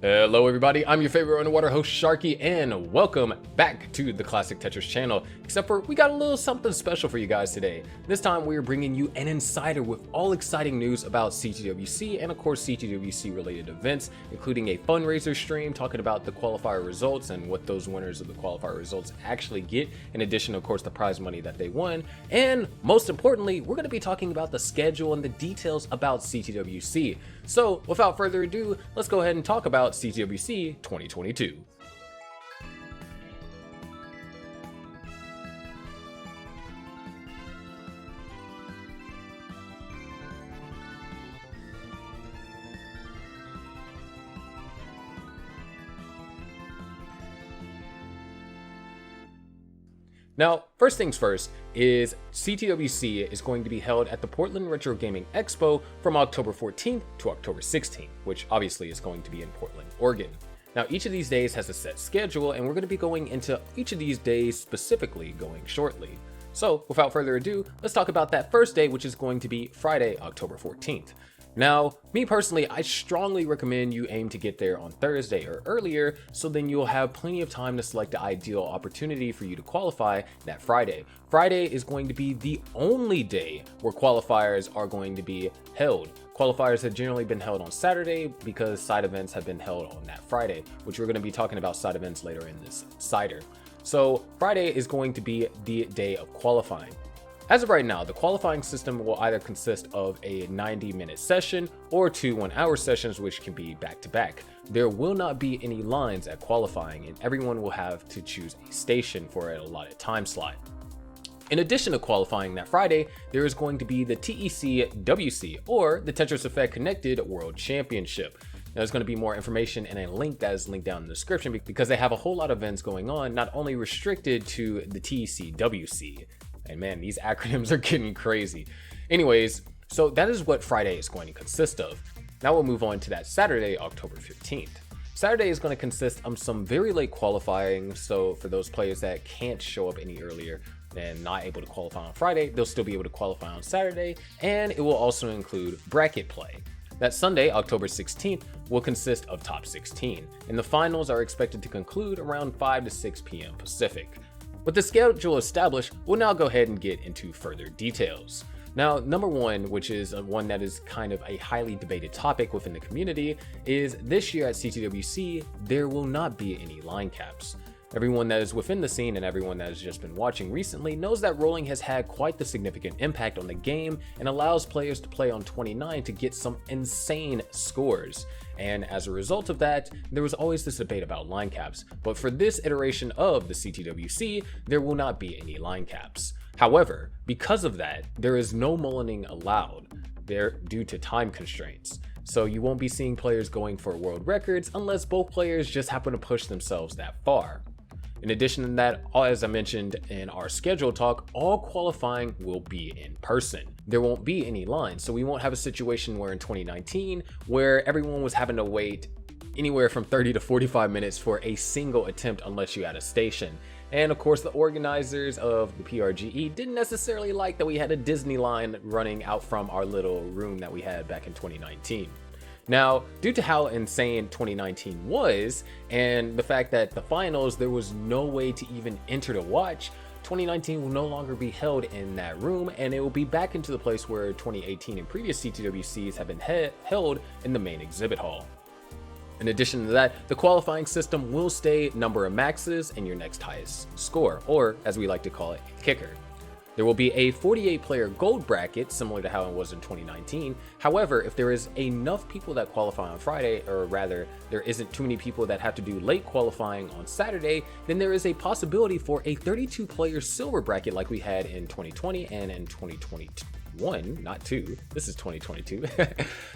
Hello everybody, I'm your favorite underwater host Sharky, and welcome back to the Classic Tetris channel. Except for we got a little something special for you guys today. This time we are bringing you an insider with all exciting news about CTWC and of course CTWC related events, including a fundraiser stream talking about the qualifier results and what those winners of the qualifier results actually get, in addition of course the prize money that they won. And most importantly, we're going to be talking about the schedule and the details about CTWC. So without further ado, let's go ahead and talk about CTWC 2022. Now, first things first is CTWC is going to be held at the Portland Retro Gaming Expo from October 14th to October 16th, which obviously is going to be in Portland, Oregon. Now, each of these days has a set schedule, and we're going to be going into each of these days specifically going shortly. So, without further ado, let's talk about that first day, which is going to be Friday, October 14th. Now, me personally, I strongly recommend you aim to get there on Thursday or earlier, so then you'll have plenty of time to select the ideal opportunity for you to qualify that Friday. Friday is going to be the only day where qualifiers are going to be held. Qualifiers have generally been held on Saturday because side events have been held on that Friday, which we're going to be talking about side events later in this Insider. So Friday is going to be the day of qualifying. As of right now, the qualifying system will either consist of a 90-minute session or two 1-hour sessions, which can be back-to-back. There will not be any lines at qualifying, and everyone will have to choose a station for an allotted time slot. In addition to qualifying that Friday, there is going to be the TECWC, or the Tetris Effect Connected World Championship. Now, there's going to be more information in a link that is linked down in the description because they have a whole lot of events going on, not only restricted to the TECWC. And man, these acronyms are getting crazy. Anyways, so that is what Friday is going to consist of. Now we'll move on to that Saturday, October 15th. Saturday is going to consist of some very late qualifying. So for those players that can't show up any earlier and not able to qualify on Friday, they'll still be able to qualify on Saturday. And it will also include bracket play. That Sunday, October 16th, will consist of top 16. And the finals are expected to conclude around 5 to 6 p.m. Pacific. With the schedule established, we'll now go ahead and get into further details. Now, number one, which is one that is kind of a highly debated topic within the community, is this year at CTWC, there will not be any line caps. Everyone that is within the scene and everyone that has just been watching recently knows that rolling has had quite the significant impact on the game and allows players to play on 29 to get some insane scores. And as a result of that, there was always this debate about line caps, but for this iteration of the CTWC, there will not be any line caps. However, because of that, there is no mullining allowed there due to time constraints. So you won't be seeing players going for world records unless both players just happen to push themselves that far. In addition to that, as I mentioned in our schedule talk, all qualifying will be in person. There won't be any lines, so we won't have a situation where in 2019, where everyone was having to wait anywhere from 30 to 45 minutes for a single attempt unless you had a station. And of course, the organizers of the PRGE didn't necessarily like that we had a Disney line running out from our little room that we had back in 2019. Now, due to how insane 2019 was, and the fact that the finals, there was no way to even enter to watch, 2019 will no longer be held in that room, and it will be back into the place where 2018 and previous CTWCs have been held in the main exhibit hall. In addition to that, the qualifying system will stay number of maxes and your next highest score, or as we like to call it, kicker. There will be a 48-player gold bracket, similar to how it was in 2019. However, if there is enough people that qualify on Friday, or rather, there isn't too many people that have to do late qualifying on Saturday, then there is a possibility for a 32-player silver bracket like we had in 2020 and in 2022. Not two, this is 2022.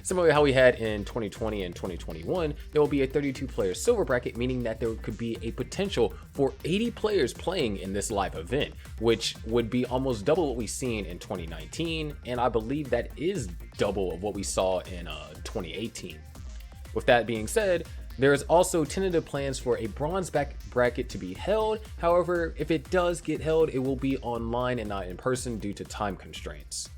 Similar to how we had in 2020 and 2021, there will be a 32-player silver bracket, meaning that there could be a potential for 80 players playing in this live event, which would be almost double what we've seen in 2019, and I believe that is double of what we saw in 2018. With that being said, there is also tentative plans for a bronze bracket to be held. However, if it does get held, it will be online and not in person due to time constraints.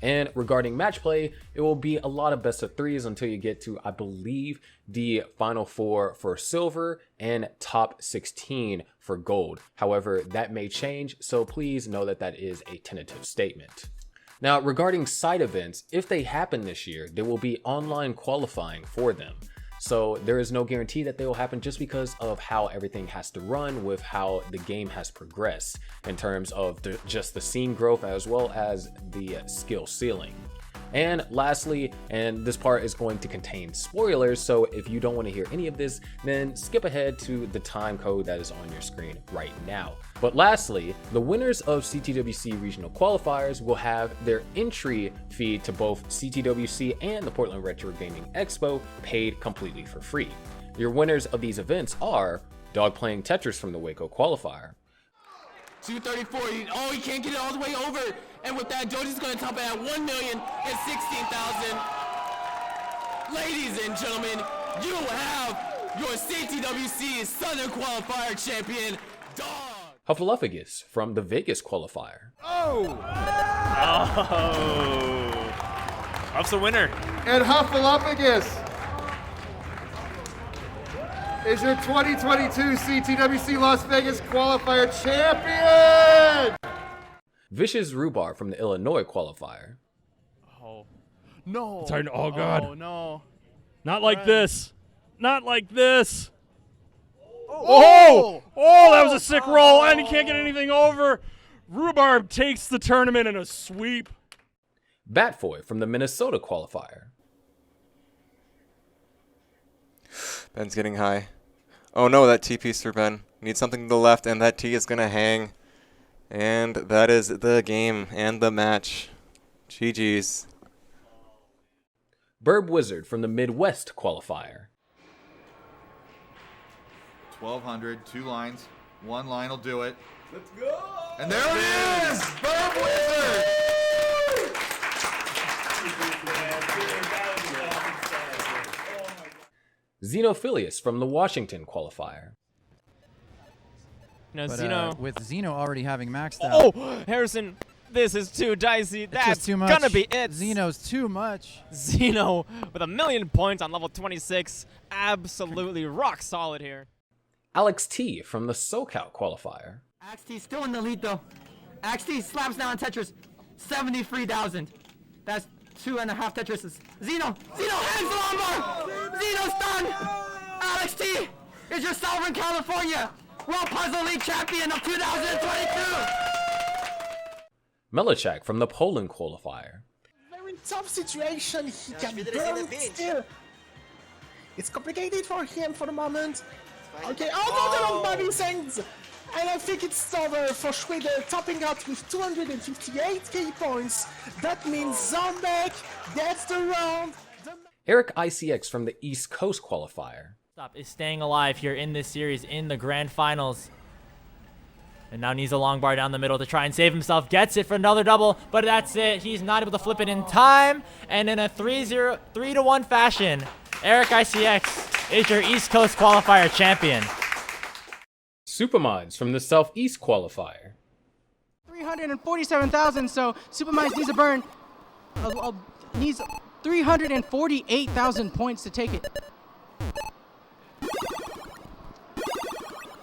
And regarding match play, it will be a lot of best of threes until you get to, I believe, the final 4 for silver and top 16 for gold. However, that may change, so please know that that is a tentative statement. Now, regarding side events, if they happen this year, there will be online qualifying for them. So there is no guarantee that they will happen just because of how everything has to run with how the game has progressed in terms of just the scene growth as well as the skill ceiling. And lastly, and this part is going to contain spoilers, so if you don't want to hear any of this, then skip ahead to the time code that is on your screen right now. But lastly, the winners of CTWC regional qualifiers will have their entry fee to both CTWC and the Portland Retro Gaming Expo paid completely for free. Your winners of these events are Dog Playing Tetris from the Waco qualifier. 234, he can't get it all the way over. And with that, Doji's gonna top it at 1,016,000. Ladies and gentlemen, you have your CTWC Southern Qualifier champion, Dog. Huffaluffagus from the Vegas qualifier. Huff's the winner. And Huffaluffagus is your 2022 CTWC Las Vegas Qualifier champion! Vicious Rhubarb from the Illinois qualifier. Oh, no. Oh, God. Oh, no. Not like this. Not like this. Oh, that was a sick roll, and he can't get anything over. Rhubarb takes the tournament in a sweep. Batfoy from the Minnesota qualifier. Ben's getting high. Oh no, that T piece for Ben. Needs something to the left, and that T is going to hang. And that is the game and the match. GG's. Burb Wizard from the Midwest qualifier. 1,200, 2 lines. 1 line will do it. Let's go! And there it is! Burb Wizard! Xenophilius from the Washington qualifier. No, But, Zeno. with Zeno already having maxed out, Oh, Harrison, this is too dicey. it's That's just too much. gonna be it. Zeno's too much. Zeno with 1,000,000 points on level 26. Absolutely rock solid here. Alex T from the SoCal qualifier. XT still in the lead though. XT slaps down Tetris. 73,000. That's 2.5 Tetrises. Zeno hangs the lumbar. Zeno's done. Alex T is your Sovereign California World Puzzle League champion of 2022. Melichak from the Poland qualifier. Very tough situation. He can burn still. It's complicated for him for the moment. Okay, no, the long body sends. And I think it's over for Schwede, topping out with 258k points. That means Zombek gets the round. Eric ICX from the East Coast qualifier. Is staying alive here in this series in the grand finals. And now needs a long bar down the middle to try and save himself. Gets it for another double, but that's it. He's not able to flip it in time. And in a 3-1 fashion, Eric ICX is your East Coast qualifier champion. Superminds from the Southeast qualifier. 347,000, so Superminds needs a burn. Needs 348,000 points to take it.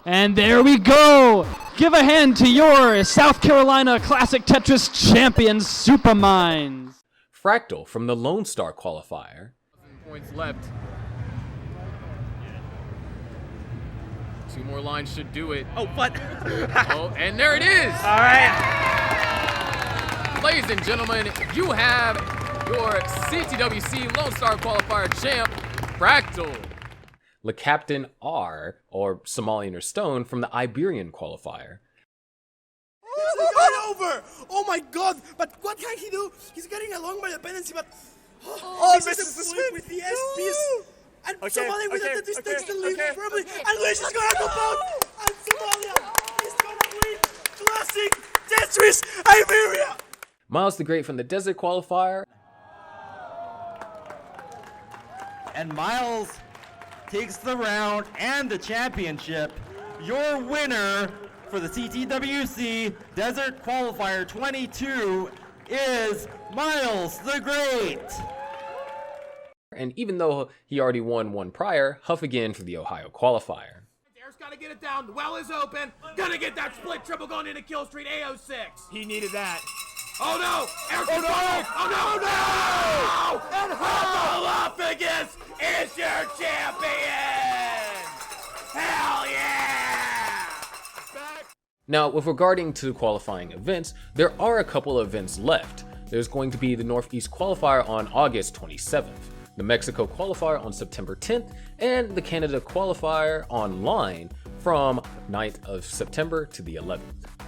And there we go. Give a hand to your South Carolina Classic Tetris champions, Superminds. Fractal from the Lone Star qualifier. Points left. 2 more lines should do it. Oh, what? Oh, and there it is! All right. Ladies and gentlemen, you have your CTWC Lone Star Qualifier champ, Fractal. Le Captain R, or Somalian or Stone, from the Iberian qualifier. This is not over! Oh my god! But what can he do? He's getting along by dependency, but Oh, this is the flip with the S piece. And Somalia with that this takes the lead firmly. And Luis is gonna go out. And Somalia is gonna win Classic Tetris Iberia. Miles the Great from the Desert qualifier. And Miles takes the round and the championship. Your winner for the CTWC Desert Qualifier 22 is Miles the Great. And even though he already won one prior, Huff again for the Ohio qualifier. Eric's gotta get it down. The well is open. Gonna get that split triple going into kill street A06. He needed that. Oh no! Eric's oh no! And Hufflepuffus is your champion! Hell yeah! Now, with regarding to qualifying events, there are a couple of events left. There's going to be the Northeast qualifier on August 27th, the Mexico qualifier on September 10th, and the Canada qualifier online from 9th of September to the 11th.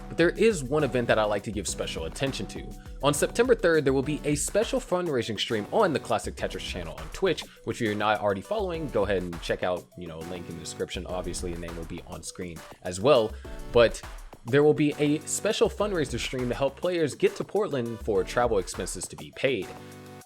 But there is one event that I like to give special attention to. On September 3rd, there will be a special fundraising stream on the Classic Tetris channel on Twitch, which if you're not already following, go ahead and check out, link in the description. Obviously, the name will be on screen as well. But there will be a special fundraiser stream to help players get to Portland for travel expenses to be paid.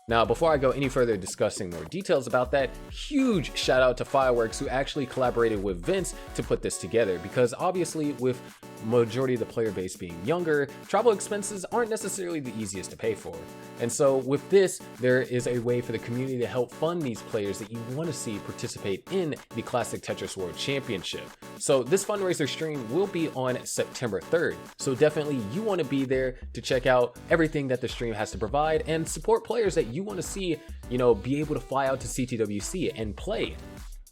Now, before I go any further discussing more details about that, huge shout out to Fireworks who actually collaborated with Vince to put this together, because obviously with majority of the player base being younger, travel expenses aren't necessarily the easiest to pay for. And so with this, there is a way for the community to help fund these players that you want to see participate in the Classic Tetris World Championship. So this fundraiser stream will be on September 3rd. So definitely you want to be there to check out everything that the stream has to provide and support players that you want to see, be able to fly out to CTWC and play.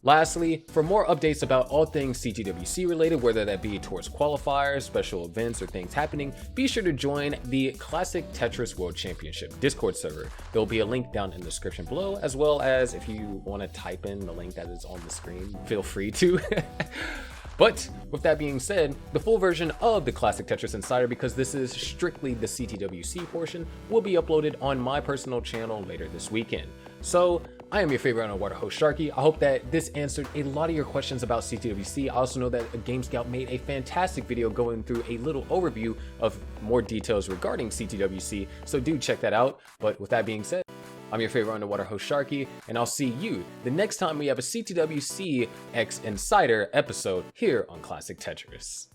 Lastly, for more updates about all things CTWC related, whether that be towards qualifiers, special events, or things happening, be sure to join the Classic Tetris World Championship Discord server. There will be a link down in the description below, as well as if you want to type in the link that is on the screen, feel free to. But with that being said, the full version of the Classic Tetris Insider, because this is strictly the CTWC portion, will be uploaded on my personal channel later this weekend. So I am your favorite underwater host, Sharky. I hope that this answered a lot of your questions about CTWC. I also know that Game Scout made a fantastic video going through a little overview of more details regarding CTWC, so do check that out. But with that being said, I'm your favorite underwater host, Sharky, and I'll see you the next time we have a CTWC X Insider episode here on Classic Tetris.